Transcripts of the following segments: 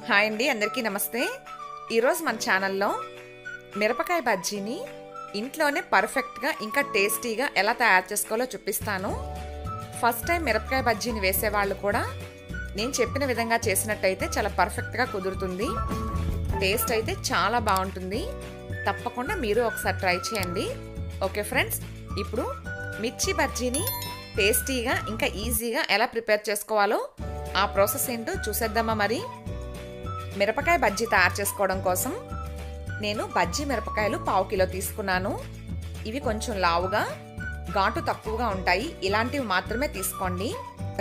Hi అండి, అందరికీ నమస్తే. ఈరోజు మన ఛానల్లో మిరపకాయ బజ్జీని ఇంట్లోనే పర్ఫెక్ట్గా ఇంకా టేస్టీగా ఎలా తయారు చేసుకోవాలో చూపిస్తాను. ఫస్ట్ టైం మిరపకాయ బజ్జీని వేసేవాళ్ళు కూడా నేను చెప్పిన విధంగా చేసినట్టయితే చాలా పర్ఫెక్ట్గా కుదురుతుంది. టేస్ట్ అయితే చాలా బాగుంటుంది. తప్పకుండా మీరు ఒకసారి ట్రై చేయండి. ఓకే ఫ్రెండ్స్, ఇప్పుడు మిర్చి బజ్జీని టేస్టీగా ఇంకా ఈజీగా ఎలా ప్రిపేర్ చేసుకోవాలో ఆ ప్రాసెస్ ఏంటో చూసేద్దామా. మరి మిరపకాయ బజ్జీ తయారు చేసుకోవడం కోసం నేను బజ్జీ మిరపకాయలు 1/2 కిలో తీసుకున్నాను. ఇవి కొంచెం లావుగా ఘాటు తక్కువగా ఉంటాయి. ఇలాంటివి మాత్రమే తీసుకోండి.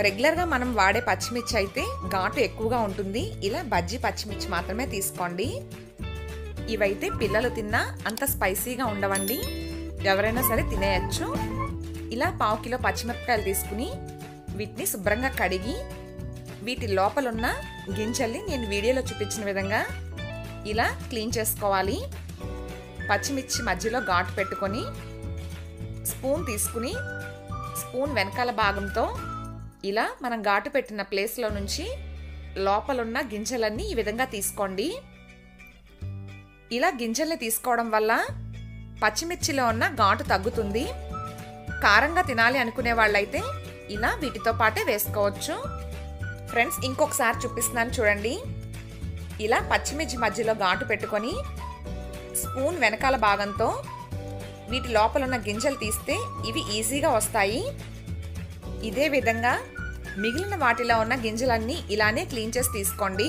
రెగ్యులర్గా మనం వాడే పచ్చిమిర్చి అయితే ఘాటు ఎక్కువగా ఉంటుంది. ఇలా బజ్జీ పచ్చిమిర్చి మాత్రమే తీసుకోండి. ఇవైతే పిల్లలు తిన్నా అంత స్పైసీగా ఉండవండి, ఎవరైనా సరే తినేయచ్చు. ఇలా 1/2 కిలో పచ్చిమిరపకాయలు తీసుకుని వీటిని శుభ్రంగా కడిగి వీటి లోపలున్న గింజల్ని నేను వీడియోలో చూపించిన విధంగా ఇలా క్లీన్ చేసుకోవాలి. పచ్చిమిర్చి మధ్యలో ఘాటు పెట్టుకొని స్పూన్ తీసుకుని స్పూన్ వెనకాల భాగంతో ఇలా మనం ఘాటు పెట్టిన ప్లేస్లో నుంచి లోపలున్న గింజలన్నీ ఈ విధంగా తీసుకోండి. ఇలా గింజల్ని తీసుకోవడం వల్ల పచ్చిమిర్చిలో ఉన్న ఘాటు తగ్గుతుంది. కారంగా తినాలి అనుకునే వాళ్ళైతే ఇలా వీటితో పాటే వేసుకోవచ్చు. ఫ్రెండ్స్, ఇంకొకసారి చూపిస్తున్నాను చూడండి. ఇలా పచ్చిమిర్చి మధ్యలో ఘాటు పెట్టుకొని స్పూన్ వెనకాల భాగంతో వీటి లోపల ఉన్న గింజలు తీస్తే ఇవి ఈజీగా వస్తాయి. ఇదే విధంగా మిగిలిన వాటిలో ఉన్న గింజలన్నీ ఇలానే క్లీన్ చేసి తీసుకోండి.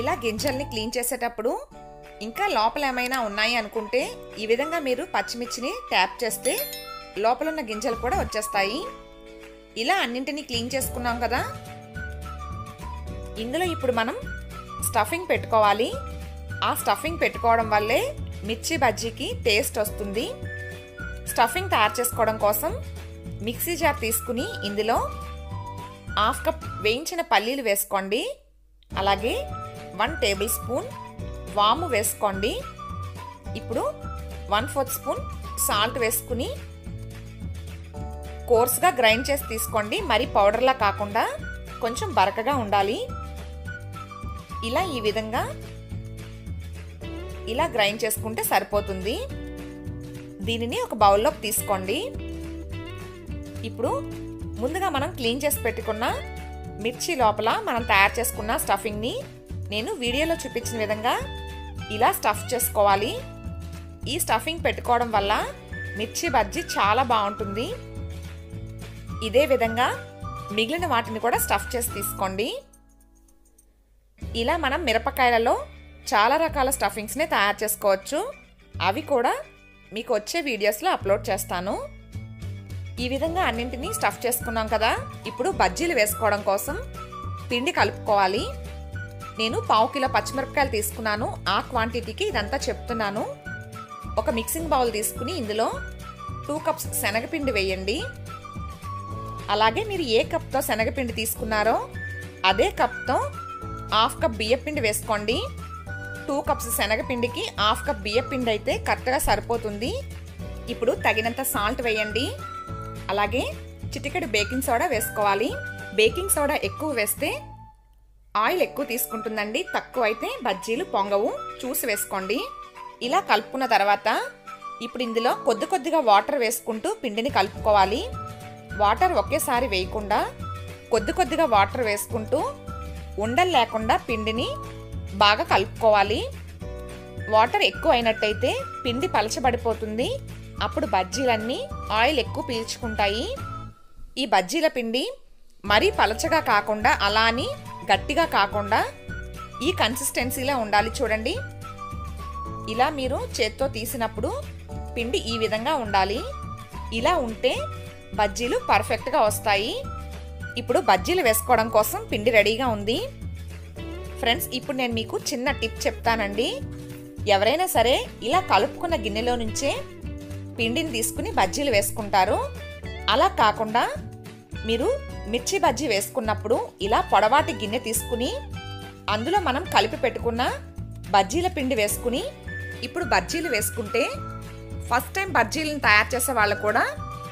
ఇలా గింజల్ని క్లీన్ చేసేటప్పుడు ఇంకా లోపల ఏమైనా ఉన్నాయి అనుకుంటే ఈ విధంగా మీరు పచ్చిమిర్చిని ట్యాప్ చేస్తే లోపల ఉన్న గింజలు కూడా వచ్చేస్తాయి. ఇలా అన్నింటినీ క్లీన్ చేసుకున్నాం కదా. ఇందులో ఇప్పుడు మనం స్టఫింగ్ పెట్టుకోవాలి. ఆ స్టఫింగ్ పెట్టుకోవడం వల్లే మిర్చి బజ్జీకి టేస్ట్ వస్తుంది. స్టఫింగ్ తయారు చేసుకోవడం కోసం మిక్సీ జార్ తీసుకుని ఇందులో 1/2 కప్ వేయించిన పల్లీలు వేసుకోండి. అలాగే 1 టేబుల్ స్పూన్ వాము వేసుకోండి. ఇప్పుడు 1/4 స్పూన్ సాల్ట్ వేసుకుని కోర్స్గా గ్రైండ్ చేసి తీసుకోండి. మరి పౌడర్లా కాకుండా కొంచెం బరకగా ఉండాలి. ఇలా ఈ విధంగా ఇలా గ్రైండ్ చేసుకుంటే సరిపోతుంది. దీనిని ఒక బౌల్లోకి తీసుకోండి. ఇప్పుడు ముందుగా మనం క్లీన్ చేసి పెట్టుకున్న మిర్చి లోపల మనం తయారు చేసుకున్న స్టఫింగ్ని నేను వీడియోలో చూపించిన విధంగా ఇలా స్టఫ్ చేసుకోవాలి. ఈ స్టఫింగ్ పెట్టుకోవడం వల్ల మిర్చి బజ్జీ చాలా బాగుంటుంది. ఇదే విధంగా మిగిలిన వాటిని కూడా స్టఫ్ చేసి తీసుకోండి. ఇలా మనం మిరపకాయలలో చాలా రకాల స్టఫింగ్స్ని తయారు చేసుకోవచ్చు. అవి కూడా మీకు వచ్చే వీడియోస్లో అప్లోడ్ చేస్తాను. ఈ విధంగా అన్నింటినీ స్టఫ్ చేసుకున్నాం కదా. ఇప్పుడు బజ్జీలు వేసుకోవడం కోసం పిండి కలుపుకోవాలి. నేను 1/2 కిలో పచ్చిమిరపకాయలు తీసుకున్నాను. ఆ క్వాంటిటీకి ఇదంతా చెప్తున్నాను. ఒక మిక్సింగ్ బౌల్ తీసుకుని ఇందులో 2 కప్స్ శనగపిండి వేయండి. అలాగే మీరు ఏ కప్తో శనగపిండి తీసుకున్నారో అదే కప్తో 1/2 కప్ బియ్యపిండి వేసుకోండి. 2 కప్స్ శనగపిండికి 1/2 కప్ బియ్యపిండి అయితే కరెక్ట్గా సరిపోతుంది. ఇప్పుడు తగినంత సాల్ట్ వేయండి. అలాగే చిటికెడు బేకింగ్ సోడా వేసుకోవాలి. బేకింగ్ సోడా ఎక్కువ వేస్తే ఆయిల్ ఎక్కువ తీసుకుంటుందండి, తక్కువ అయితే బజ్జీలు పొంగవు, చూసి వేసుకోండి. ఇలా కలుపుకున్న తర్వాత ఇప్పుడు ఇందులో కొద్దిగా వాటర్ వేసుకుంటూ పిండిని కలుపుకోవాలి. వాటర్ ఒకేసారి వేయకుండా కొద్దిగా వాటర్ వేసుకుంటూ ఉండలు లేకుండా పిండిని బాగా కలుపుకోవాలి. వాటర్ ఎక్కువ అయినట్టయితే పిండి పలచబడిపోతుంది. అప్పుడు బజ్జీలన్నీ ఆయిల్ ఎక్కువ పీల్చుకుంటాయి. ఈ బజ్జీల పిండి మరీ పలచగా కాకుండా అలా అని గట్టిగా కాకుండా ఈ కన్సిస్టెన్సీలో ఉండాలి. చూడండి, ఇలా మీరు చేత్తో తీసినప్పుడు పిండి ఈ విధంగా ఉండాలి. ఇలా ఉంటే బజ్జీలు పర్ఫెక్ట్గా వస్తాయి. ఇప్పుడు బజ్జీలు వేసుకోవడం కోసం పిండి రెడీగా ఉంది. ఫ్రెండ్స్, ఇప్పుడు నేను మీకు చిన్న టిప్ చెప్తానండి. ఎవరైనా సరే ఇలా కలుపుకున్న గిన్నెలో నుంచే పిండిని తీసుకుని బజ్జీలు వేసుకుంటారు. అలా కాకుండా మీరు మిర్చి బజ్జీ వేసుకున్నప్పుడు ఇలా పొడవాటి గిన్నె తీసుకుని అందులో మనం కలిపి పెట్టుకున్న బజ్జీల పిండి వేసుకుని ఇప్పుడు బజ్జీలు వేసుకుంటే ఫస్ట్ టైం బజ్జీలను తయారు చేసే వాళ్ళు కూడా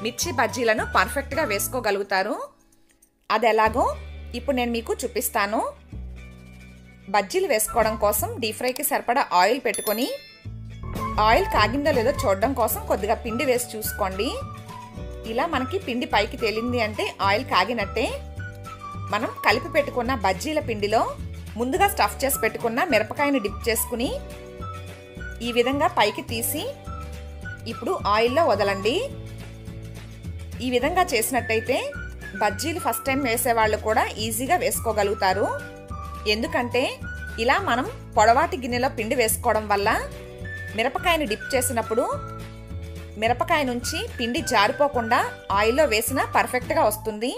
మిర్చి బజ్జీలను పర్ఫెక్ట్గా వేసుకోగలుగుతారు. అది ఎలాగో ఇప్పుడు నేను మీకు చూపిస్తాను. బజ్జీలు వేసుకోవడం కోసం డీప్ ఫ్రైకి సరిపడా ఆయిల్ పెట్టుకొని ఆయిల్ కాగిందో లేదో చూడడం కోసం కొద్దిగా పిండి వేసి చూసుకోండి. ఇలా మనకి పిండి పైకి తేలింది అంటే ఆయిల్ కాగినట్టే. మనం కలిపి పెట్టుకున్న బజ్జీల పిండిలో ముందుగా స్టఫ్ చేసి పెట్టుకున్న మిరపకాయని డిప్ చేసుకుని ఈ విధంగా పైకి తీసి ఇప్పుడు ఆయిల్లో వదలండి. ఈ విధంగా చేసినట్టయితే బజ్జీలు ఫస్ట్ టైం వేసేవాళ్ళు కూడా ఈజీగా వేసుకోగలుగుతారు. ఎందుకంటే ఇలా మనం పొడవాటి గిన్నెలో పిండి వేసుకోవడం వల్ల మిరపకాయని డిప్ చేసినప్పుడు మిరపకాయ నుంచి పిండి జారిపోకుండా ఆయిల్లో వేసినా పర్ఫెక్ట్గా వస్తుంది.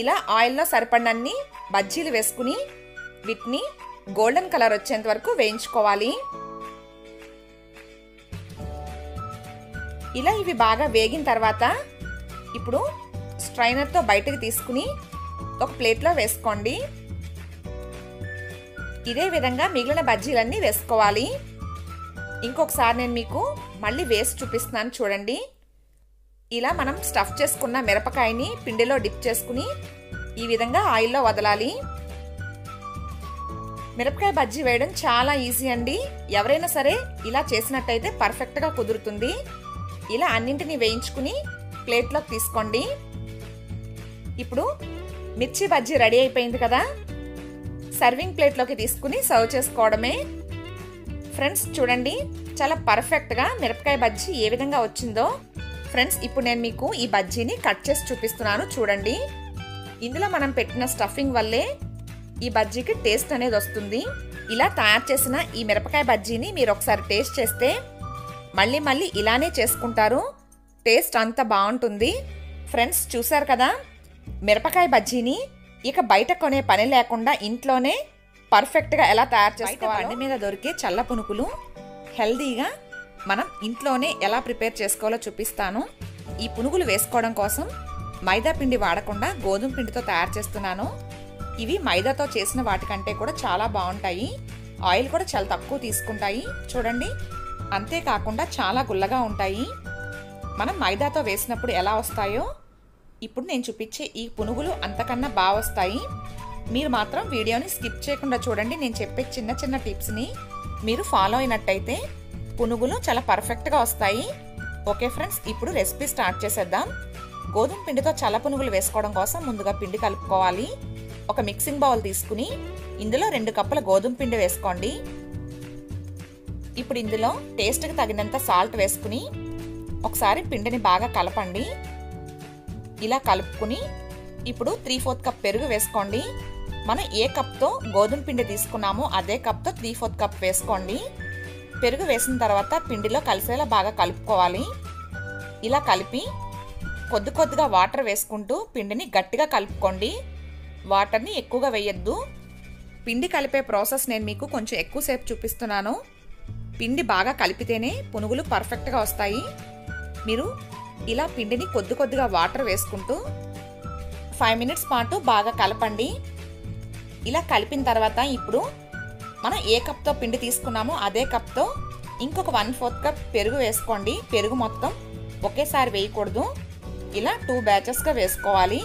ఇలా ఆయిల్లో సరిపడినన్ని బజ్జీలు వేసుకుని వీటిని గోల్డెన్ కలర్ వచ్చేంత వరకు వేయించుకోవాలి. ఇలా ఇవి బాగా వేగిన తర్వాత ఇప్పుడు స్ట్రైనర్తో బయటకు తీసుకుని ఒక ప్లేట్లో వేసుకోండి. ఇదే విధంగా మిగిలిన బజ్జీలన్నీ వేసుకోవాలి. ఇంకొకసారి నేను మీకు మళ్ళీ వేసి చూపిస్తున్నాను చూడండి. ఇలా మనం స్టఫ్ చేసుకున్న మిరపకాయని పిండిలో డిప్ చేసుకుని ఈ విధంగా ఆయిల్లో వదలాలి. మిరపకాయ బజ్జీ వేయడం చాలా ఈజీ అండి. ఎవరైనా సరే ఇలా చేసినట్టయితే పర్ఫెక్ట్గా కుదురుతుంది. ఇలా అన్నింటినీ వేయించుకుని ప్లేట్లోకి తీసుకోండి. ఇప్పుడు మిర్చి బజ్జీ రెడీ అయిపోయింది కదా, సర్వింగ్ ప్లేట్లోకి తీసుకుని సర్వ్ చేసుకోవడమే. ఫ్రెండ్స్ చూడండి, చాలా పర్ఫెక్ట్గా మిరపకాయ బజ్జీ ఏ విధంగా వచ్చిందో. ఫ్రెండ్స్ ఇప్పుడు నేను మీకు ఈ బజ్జీని కట్ చేసి చూపిస్తున్నాను చూడండి. ఇందులో మనం పెట్టిన స్టఫింగ్ వల్లే ఈ బజ్జీకి టేస్ట్ అనేది వస్తుంది. ఇలా తయారు చేసిన ఈ మిరపకాయ బజ్జీని మీరు ఒకసారి టేస్ట్ చేస్తే మళ్ళీ మళ్ళీ ఇలానే చేసుకుంటారు. టేస్ట్ అంత బాగుంటుంది. ఫ్రెండ్స్ చూసారు కదా, మిరపకాయ బజ్జీని ఇక బయట కొనే పని లేకుండా ఇంట్లోనే పర్ఫెక్ట్గా ఎలా తయారు చేసుకోవాలి. బండి మీద దొరికే చల్ల పునుకులు హెల్దీగా మనం ఇంట్లోనే ఎలా ప్రిపేర్ చేసుకోవాలో చూపిస్తాను. ఈ పునుగులు వేసుకోవడం కోసం మైదా పిండి వాడకుండా గోధుమ పిండితో తయారు చేస్తున్నాను. ఇవి మైదాతో చేసిన వాటికంటే కూడా చాలా బాగుంటాయి. ఆయిల్ కూడా చాలా తక్కువ తీసుకుంటాయి చూడండి. అంతేకాకుండా చాలా గుల్లగా ఉంటాయి. మనం మైదాతో వేసినప్పుడు ఎలా వస్తాయో ఇప్పుడు నేను చూపించే ఈ పునుగులు అంతకన్నా బాగా వస్తాయి. మీరు మాత్రం వీడియోని స్కిప్ చేయకుండా చూడండి. నేను చెప్పే చిన్న చిన్న టిప్స్ని మీరు ఫాలో అయినట్టయితే పునుగులు చాలా పర్ఫెక్ట్గా వస్తాయి. ఓకే ఫ్రెండ్స్, ఇప్పుడు రెసిపీ స్టార్ట్ చేసేద్దాం. గోధుమ పిండితో చల్ల పునుగులు వేసుకోవడం కోసం ముందుగా పిండి కలుపుకోవాలి. ఒక మిక్సింగ్ బౌల్ తీసుకుని ఇందులో 2 కప్పుల గోధుమ పిండి వేసుకోండి. ఇప్పుడు ఇందులో టేస్ట్కి తగినంత సాల్ట్ వేసుకుని ఒకసారి పిండిని బాగా కలపండి. ఇలా కలుపుకుని ఇప్పుడు 3/4 కప్ పెరుగు వేసుకోండి. మనం ఏ కప్తో గోధుమ పిండి తీసుకున్నామో అదే కప్తో 3/4 కప్ వేసుకోండి. పెరుగు వేసిన తర్వాత పిండిలో కలిసేలా బాగా కలుపుకోవాలి. ఇలా కలిపి కొద్దిగా వాటర్ వేసుకుంటూ పిండిని గట్టిగా కలుపుకోండి. వాటర్ని ఎక్కువగా వేయొద్దు. పిండి కలిపే ప్రాసెస్ నేను మీకు కొంచెం ఎక్కువసేపు చూపిస్తున్నాను. పిండి బాగా కలిపితేనే పునుగులు పర్ఫెక్ట్గా వస్తాయి. మీరు ఇలా పిండిని కొద్దిగా వాటర్ వేసుకుంటూ 5 మినిట్స్ పాటు బాగా కలపండి. ఇలా కలిపిన తర్వాత ఇప్పుడు మనం ఏ కప్తో పిండి తీసుకున్నామో అదే కప్తో ఇంకొక 1/4 కప్ పెరుగు వేసుకోండి. పెరుగు మొత్తం ఒకేసారి వేయకూడదు. ఇలా 2 బ్యాచెస్గా వేసుకోవాలి.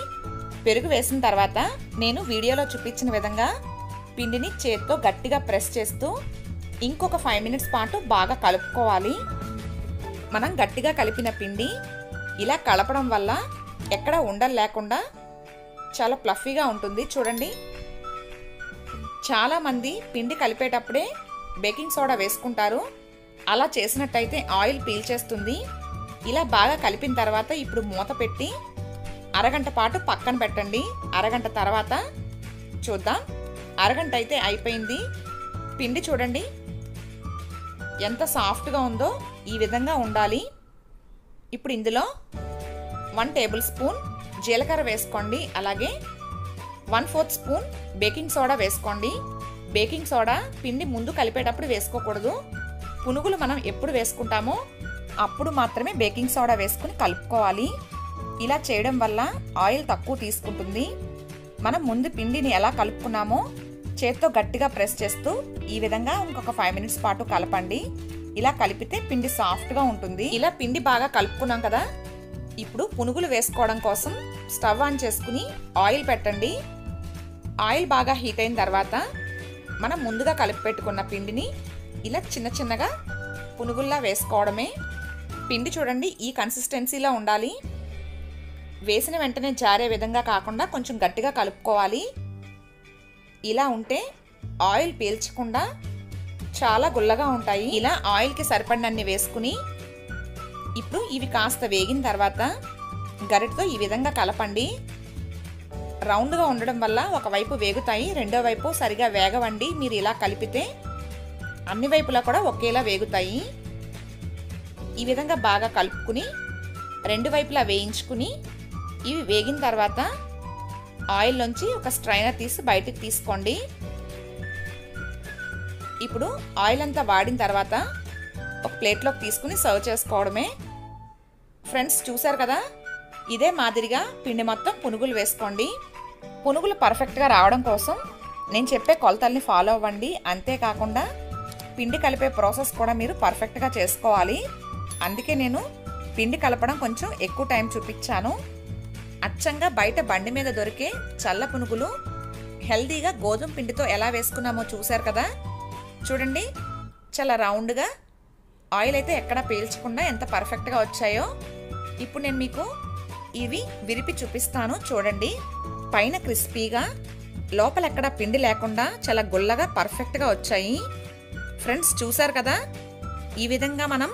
పెరుగు వేసిన తర్వాత నేను వీడియోలో చూపించిన విధంగా పిండిని చేత్తో గట్టిగా ప్రెస్ చేస్తూ ఇంకొక 5 మినిట్స్ పాటు బాగా కలుపుకోవాలి. మనం గట్టిగా కలిపిన పిండి ఇలా కలపడం వల్ల ఎక్కడ ఉండలు లేకుండా చాలా ఫ్లఫీగా ఉంటుంది చూడండి. చాలామంది పిండి కలిపేటప్పుడే బేకింగ్ సోడా వేసుకుంటారు. అలా చేసినట్టయితే ఆయిల్ పీల్చేస్తుంది. ఇలా బాగా కలిపిన తర్వాత ఇప్పుడు మూత పెట్టి అరగంట పాటు పక్కన పెట్టండి. అరగంట తర్వాత చూద్దాం. అరగంట అయితే అయిపోయింది. పిండి చూడండి ఎంత సాఫ్ట్గా ఉందో. ఈ విధంగా ఉండాలి. ఇప్పుడు ఇందులో 1 టేబుల్ స్పూన్ జీలకర్ర వేసుకోండి. అలాగే 1/4 స్పూన్ బేకింగ్ సోడా వేసుకోండి. బేకింగ్ సోడా పిండి ముందు కలిపేటప్పుడు వేసుకోకూడదు. పునుగులు మనం ఎప్పుడు వేసుకుంటామో అప్పుడు మాత్రమే బేకింగ్ సోడా వేసుకుని కలుపుకోవాలి. ఇలా చేయడం వల్ల ఆయిల్ తక్కువ తీసుకుంటుంది. మనం ముందు పిండిని ఎలా కలుపుకున్నామో చేత్తో గట్టిగా ప్రెస్ చేస్తూ ఈ విధంగా ఇంకొక 5 మినిట్స్ పాటు కలపండి. ఇలా కలిపితే పిండి సాఫ్ట్గా ఉంటుంది. ఇలా పిండి బాగా కలుపుకున్నాం కదా, ఇప్పుడు పునుగులు వేసుకోవడం కోసం స్టవ్ ఆన్ చేసుకుని ఆయిల్ పెట్టండి. ఆయిల్ బాగా హీట్ అయిన తర్వాత మనం ముందుగా కలిపి పెట్టుకున్న పిండిని ఇలా చిన్న చిన్నగా పునుగుల్లా వేసుకోవడమే. పిండి చూడండి ఈ కన్సిస్టెన్సీలో ఉండాలి. వేసిన వెంటనే జారే విధంగా కాకుండా కొంచెం గట్టిగా కలుపుకోవాలి. ఇలా ఉంటే ఆయిల్ పీల్చకుండా చాలా గుల్లగా ఉంటాయి. ఇలా ఆయిల్కి సరిపడినన్ని వేసుకుని ఇప్పుడు ఇవి కాస్త వేగిన తర్వాత గరిటతో ఈ విధంగా కలపండి. రౌండ్గా ఉండడం వల్ల ఒకవైపు వేగుతాయి, రెండో వైపు సరిగా వేగవండి. మీరు ఇలా కలిపితే అన్ని వైపులా కూడా ఒకేలా వేగుతాయి. ఈ విధంగా బాగా కలుపుకుని రెండు వైపులా వేయించుకుని ఇవి వేగిన తర్వాత ఆయిల్లోంచి ఒక స్ట్రైనర్ తీసి బయటికి తీసుకోండి. ఇప్పుడు ఆయిల్ అంతా వాడిన తర్వాత ఒక ప్లేట్లోకి తీసుకుని సర్వ్ చేసుకోవడమే. ఫ్రెండ్స్ చూసారు కదా, ఇదే మాదిరిగా పిండి మొత్తం పునుగులు వేసుకోండి. పునుగులు పర్ఫెక్ట్గా రావడం కోసం నేను చెప్పే కొలతల్ని ఫాలో అవ్వండి. అంతేకాకుండా పిండి కలిపే ప్రాసెస్ కూడా మీరు పర్ఫెక్ట్గా చేసుకోవాలి. అందుకే నేను పిండి కలపడం కొంచెం ఎక్కువ టైం చూపించాను. అచ్చంగా బయట బండి మీద దొరికే చల్ల పునుగులు హెల్తీగా గోధుమ పిండితో ఎలా వేసుకున్నామో చూసారు కదా. చూడండి చాలా రౌండ్గా, ఆయిల్ అయితే ఎక్కడ పీల్చకుండా ఎంత పర్ఫెక్ట్గా వచ్చాయో. ఇప్పుడు నేను మీకు ఇవి విరిపి చూపిస్తాను. చూడండి, పైన క్రిస్పీగా, లోపల ఎక్కడ పిండి లేకుండా చాలా గుల్లగా పర్ఫెక్ట్గా వచ్చాయి. ఫ్రెండ్స్ చూసారు కదా, ఈ విధంగా మనం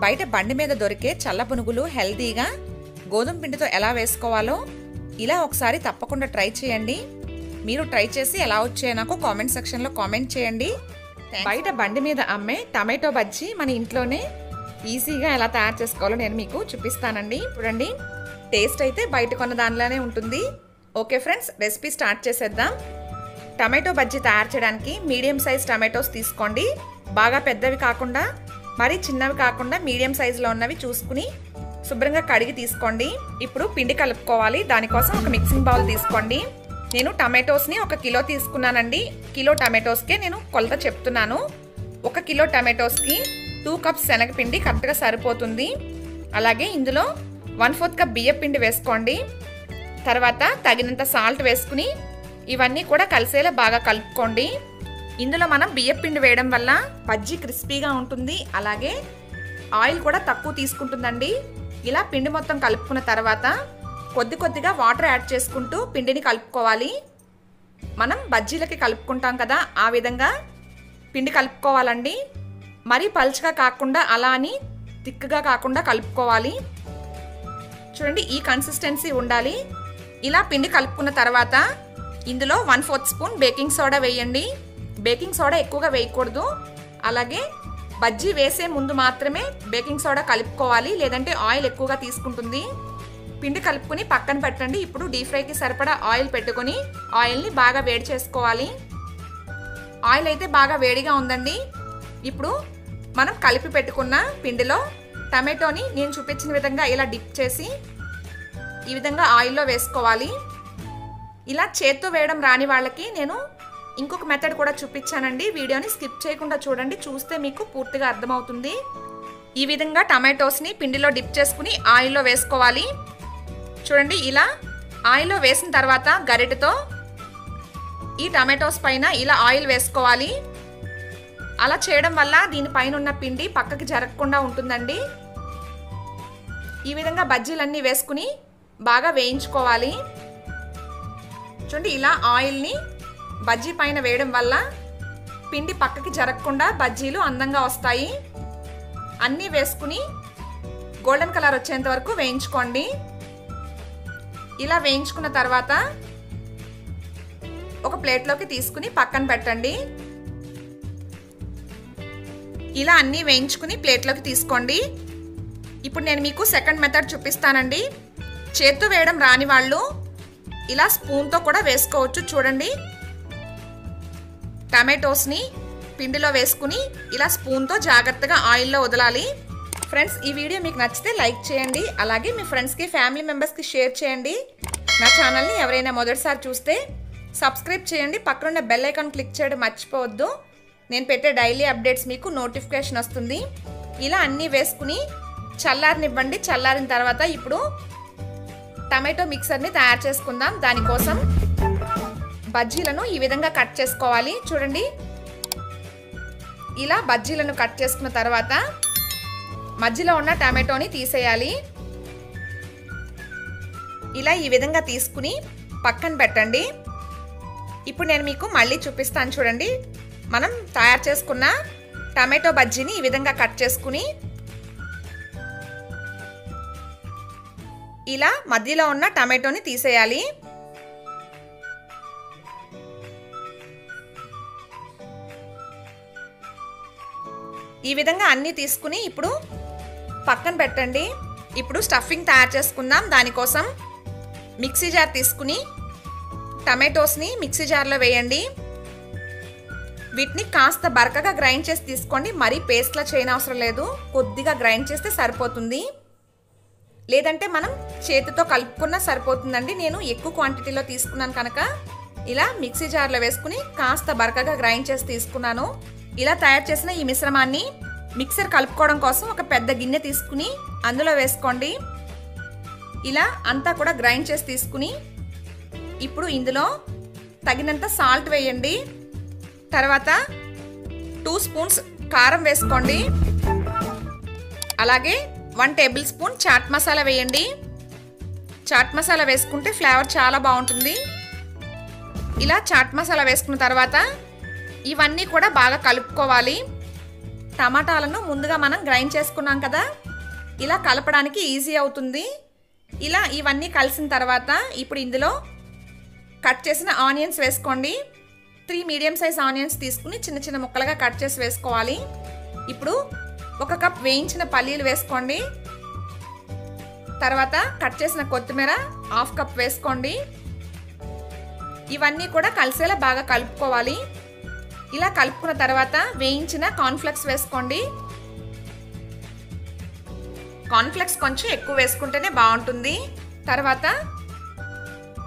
బయట బండి మీద దొరికే చల్ల పునుగులు హెల్తీగా గోధుమ పిండితో ఎలా వేసుకోవాలో ఇలా ఒకసారి తప్పకుండా ట్రై చేయండి. మీరు ట్రై చేసి ఎలా వచ్చాయో నాకు కామెంట్ సెక్షన్లో కామెంట్ చేయండి. బయట బండి మీద అమ్మే టమాటో బజ్జీ మన ఇంట్లోనే ఈజీగా ఎలా తయారు చేసుకోవాలో నేను మీకు చూపిస్తానండి. చూడండి, టేస్ట్ అయితే బయట కొన్న దానిలానే ఉంటుంది. ఓకే ఫ్రెండ్స్, రెసిపీ స్టార్ట్ చేసేద్దాం. టమాటో బజ్జీ తయారు చేయడానికి మీడియం సైజ్ టమాటోస్ తీసుకోండి. బాగా పెద్దవి కాకుండా మరీ చిన్నవి కాకుండా మీడియం సైజులో ఉన్నవి చూసుకుని శుభ్రంగా కడిగి తీసుకోండి. ఇప్పుడు పిండి కలుపుకోవాలి. దానికోసం ఒక మిక్సింగ్ బౌల్ తీసుకోండి. నేను టమాటోస్ని 1 కిలో తీసుకున్నానండి. కిలో టమాటోస్కే నేను కొలత చెప్తున్నాను. 1 కిలో టమాటోస్కి 2 కప్స్ శనగపిండి కరెక్ట్గా సరిపోతుంది. అలాగే ఇందులో 1/4 కప్ బియ్యం పిండి వేసుకోండి. తర్వాత తగినంత సాల్ట్ వేసుకుని ఇవన్నీ కూడా కలిసేలా బాగా కలుపుకోండి. ఇందులో మనం బియ్యం పిండి వేయడం వల్ల బజ్జీ క్రిస్పీగా ఉంటుంది. అలాగే ఆయిల్ కూడా తక్కువ తీసుకుంటుందండి. ఇలా పిండి మొత్తం కలుపుకున్న తర్వాత కొద్ది కొద్దిగా వాటర్ యాడ్ చేసుకుంటూ పిండిని కలుపుకోవాలి. మనం బజ్జీలకి కలుపుకుంటాం కదా, ఆ విధంగా పిండి కలుపుకోవాలండి. మరీ పల్చగా కాకుండా అలా అని థిక్గా కాకుండా కలుపుకోవాలి. చూడండి, ఈ కన్సిస్టెన్సీ ఉండాలి. ఇలా పిండి కలుపుకున్న తర్వాత ఇందులో 1/4 స్పూన్ బేకింగ్ సోడా వేయండి. బేకింగ్ సోడా ఎక్కువగా వేయకూడదు. అలాగే బజ్జీ వేసే ముందు మాత్రమే బేకింగ్ సోడా కలుపుకోవాలి, లేదంటే ఆయిల్ ఎక్కువగా తీసుకుంటుంది. పిండి కలుపుకొని పక్కన పెట్టండి. ఇప్పుడు డీప్ ఫ్రైకి సరిపడా ఆయిల్ పెట్టుకొని ఆయిల్ని బాగా వేడి చేసుకోవాలి. ఆయిల్ అయితే బాగా వేడిగా ఉందండి. ఇప్పుడు మనం కలిపి పెట్టుకున్న పిండిలో టమాటోని నేను చూపించిన విధంగా ఇలా డిప్ చేసి ఈ విధంగా ఆయిల్లో వేసుకోవాలి. ఇలా చేత్తో వేయడం రాని వాళ్ళకి నేను ఇంకొక మెథడ్ కూడా చూపించానండి. వీడియోని స్కిప్ చేయకుండా చూడండి, చూస్తే మీకు పూర్తిగా అర్థమవుతుంది. ఈ విధంగా టమాటోస్ని పిండిలో డిప్ చేసుకుని ఆయిల్లో వేసుకోవాలి. చూడండి, ఇలా ఆయిల్లో వేసిన తర్వాత గరిటెతో ఈ టమాటోస్ పైన ఇలా ఆయిల్ వేసుకోవాలి. అలా చేయడం వల్ల దీనిపైన ఉన్న పిండి పక్కకి జరగకుండా ఉంటుందండి. ఈ విధంగా బజ్జీలన్నీ వేసుకుని బాగా వేయించుకోవాలి. చూడండి, ఇలా ఆయిల్ని బజ్జీ పైన వేయడం వల్ల పిండి పక్కకి జరగకుండా బజ్జీలు అందంగా వస్తాయి. అన్నీ వేసుకుని గోల్డెన్ కలర్ వచ్చేంత వరకు వేయించుకోండి. ఇలా వేయించుకున్న తర్వాత ఒక ప్లేట్లోకి తీసుకుని పక్కన పెట్టండి. ఇలా అన్నీ వేయించుకుని ప్లేట్లోకి తీసుకోండి. ఇప్పుడు నేను మీకు సెకండ్ మెథడ్ చూపిస్తానండి. చేత్తో వేయడం రాని వాళ్ళు ఇలా స్పూన్తో కూడా వేసుకోవచ్చు. చూడండి, టమాటోస్ని పిండిలో వేసుకుని ఇలా స్పూన్తో జాగ్రత్తగా ఆయిల్లో వదలాలి. ఫ్రెండ్స్, ఈ వీడియో మీకు నచ్చితే లైక్ చేయండి. అలాగే మీ ఫ్రెండ్స్కి, ఫ్యామిలీ మెంబర్స్కి షేర్ చేయండి. నా ఛానల్ని ఎవరైనా మొదటిసారి చూస్తే సబ్స్క్రైబ్ చేయండి. పక్కనున్న బెల్ ఐకాన్ క్లిక్ చేయడం మర్చిపోవద్దు. నేను పెట్టే డైలీ అప్డేట్స్ మీకు నోటిఫికేషన్ వస్తుంది. ఇలా అన్నీ వేసుకుని చల్లారనివ్వండి. చల్లారిన తర్వాత ఇప్పుడు టమాటో మిక్సర్ని తయారు చేసుకుందాం. దానికోసం బజ్జీలను ఈ విధంగా కట్ చేసుకోవాలి. చూడండి, ఇలా బజ్జీలను కట్ చేసుకున్న తర్వాత మధ్యలో ఉన్న టమాటోని తీసేయాలి. ఇలా ఈ విధంగా తీసుకుని పక్కన పెట్టండి. ఇప్పుడు నేను మీకు మళ్ళీ చూపిస్తాను. చూడండి, మనం తయారు చేసుకున్న టమాటో బజ్జీని ఈ విధంగా కట్ చేసుకుని ఇలా మధ్యలో ఉన్న టమాటోని తీసేయాలి. ఈ విధంగా అన్నీ తీసుకుని ఇప్పుడు పక్కన పెట్టండి. ఇప్పుడు స్టఫింగ్ తయారు చేసుకుందాం. దానికోసం మిక్సీ జార్ తీసుకుని టమాటోస్ని మిక్సీ జార్లో వేయండి. వీటిని కాస్త బరకగా గ్రైండ్ చేసి తీసుకోండి. మరీ పేస్ట్లా చేయనవసరం లేదు, కొద్దిగా గ్రైండ్ చేస్తే సరిపోతుంది. లేదంటే మనం చేతితో కలుపుకున్నా సరిపోతుందండి. నేను ఎక్కువ క్వాంటిటీలో తీసుకున్నాను కనుక ఇలా మిక్సీ జార్లో వేసుకుని కాస్త బరకగా గ్రైండ్ చేసి తీసుకున్నాను. ఇలా తయారు చేసిన ఈ మిశ్రమాన్ని మిక్సర్ కలుపుకోవడం కోసం ఒక పెద్ద గిన్నె తీసుకుని అందులో వేసుకోండి. ఇలా అంతా కూడా గ్రైండ్ చేసి తీసుకుని ఇప్పుడు ఇందులో తగినంత సాల్ట్ వేయండి. తర్వాత 2 స్పూన్స్ కారం వేసుకోండి. అలాగే 1 టేబుల్ స్పూన్ చాట్ మసాలా వేయండి. చాట్ మసాలా వేసుకుంటే ఫ్లేవర్ చాలా బాగుంటుంది. ఇలా చాట్ మసాలా వేసుకున్న తర్వాత ఇవన్నీ కూడా బాగా కలుపుకోవాలి. టమాటాలను ముందుగా మనం గ్రైండ్ చేసుకున్నాం కదా, ఇలా కలపడానికి ఈజీ అవుతుంది. ఇలా ఇవన్నీ కలిసిన తర్వాత ఇప్పుడు ఇందులో కట్ చేసిన ఆనియన్స్ వేసుకోండి. 3 మీడియం సైజ్ ఆనియన్స్ తీసుకుని చిన్న చిన్న ముక్కలుగా కట్ చేసి వేసుకోవాలి. ఇప్పుడు 1 కప్ వేయించిన పల్లీలు వేసుకోండి. తర్వాత కట్ చేసిన కొత్తిమీర 1/2 కప్ వేసుకోండి. ఇవన్నీ కూడా కలిసేలా బాగా కలుపుకోవాలి. ఇలా కలుపుకున్న తర్వాత వేయించిన కార్న్ఫ్లెక్స్ వేసుకోండి. కార్న్ఫ్లెక్స్ కొంచెం ఎక్కువ వేసుకుంటేనే బాగుంటుంది. తర్వాత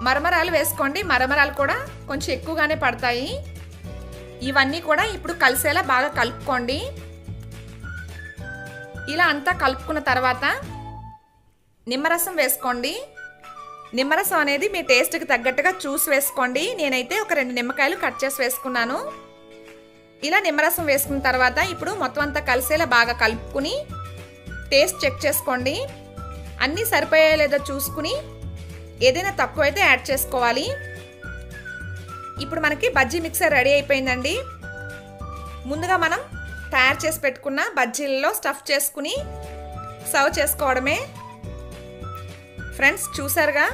మరమరాలు వేసుకోండి. మరమరాలు కూడా కొంచెం ఎక్కువగానే పడతాయి. ఇవన్నీ కూడా ఇప్పుడు కలిసేలా బాగా కలుపుకోండి. ఇలా అంతా కలుపుకున్న తర్వాత నిమ్మరసం వేసుకోండి. నిమ్మరసం అనేది మీ టేస్ట్కి తగ్గట్టుగా చూసి వేసుకోండి. నేనైతే ఒక 2 నిమ్మకాయలు కట్ చేసి వేసుకున్నాను. ఇలా నిమ్మరసం వేసుకున్న తర్వాత ఇప్పుడు మొత్తం అంతా కలిసేలా బాగా కలుపుకుని టేస్ట్ చెక్ చేసుకోండి. అన్నీ సరిపోయా లేదో చూసుకుని ఏదైనా తక్కువైతే యాడ్ చేసుకోవాలి. ఇప్పుడు మనకి బజ్జీ మిక్సర్ రెడీ అయిపోయిందండి. ముందుగా మనం తయారు చేసి పెట్టుకున్న బజ్జీలలో స్టఫ్ చేసుకుని సర్వ్ చేసుకోవడమే. ఫ్రెండ్స్, చూసారుగా,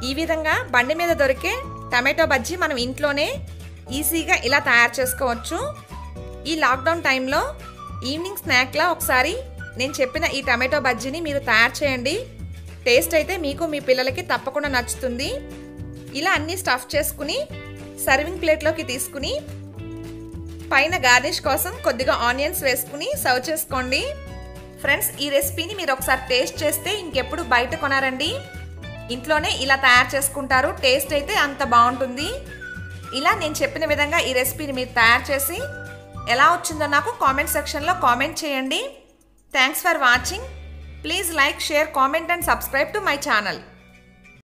ఈ విధంగా బండి మీద దొరికే టమాటో బజ్జీ మనం ఇంట్లోనే ఈజీగా ఇలా తయారు చేసుకోవచ్చు. ఈ లాక్డౌన్ టైంలో ఈవినింగ్ స్నాక్లా ఒకసారి నేను చెప్పిన ఈ టమాటో బజ్జీని మీరు తయారు చేయండి. టేస్ట్ అయితే మీకు మీ పిల్లలకి తప్పకుండా నచ్చుతుంది. ఇలా అన్నీ స్టఫ్ చేసుకుని సర్వింగ్ ప్లేట్లోకి తీసుకుని పైన గార్నిష్ కోసం కొద్దిగా ఆనియన్స్ వేసుకుని సర్వ్ చేసుకోండి. ఫ్రెండ్స్, ఈ రెసిపీని మీరు ఒకసారి టేస్ట్ చేస్తే ఇంకెప్పుడు బయట కొనారండి, ఇంట్లోనే ఇలా తయారు చేసుకుంటారు. టేస్ట్ అయితే అంత బాగుంటుంది. ఇలా నేను చెప్పిన విధంగా ఈ రెసిపీని మీరు తయారు చేసి ఎలా వచ్చిందో నాకు కామెంట్ సెక్షన్లో కామెంట్ చేయండి. Thanks for watching. Please like, share, comment and subscribe to my channel.